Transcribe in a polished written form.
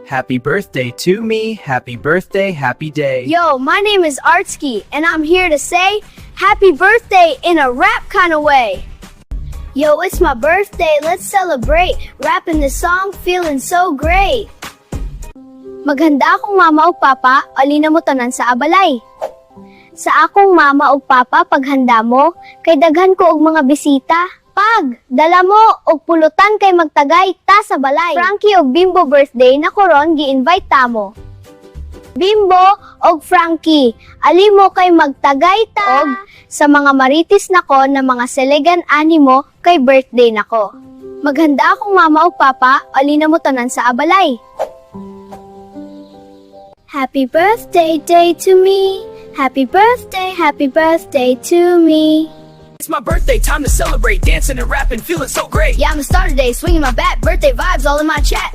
Happy birthday to me, happy birthday, happy day. Yo, my name is Artsky, and I'm here to say happy birthday in a rap kind of way. Yo, it's my birthday, let's celebrate. Rapping this song, feeling so great. Maghanda akong mama o papa, alina mo tanan sa abalay. Sa akong mama o papa, paghanda mo, kay daghan ko og mga bisita. Pag, dala mo, og pulutan kay magtagay ta sa balay. Frankie og Bimbo birthday na koron gi-invite ta mo. Bimbo og Frankie, ali mo kay magtagay ta og sa mga maritis nako na mga selegan animo kay birthday nako. Maghanda akong mama o papa, alina mo tanan sa abalay. Happy birthday day to me. Happy birthday to me. It's my birthday, time to celebrate, dancing and rapping, feeling so great. Yeah, I'ma start today, swinging my bat, birthday vibes all in my chat.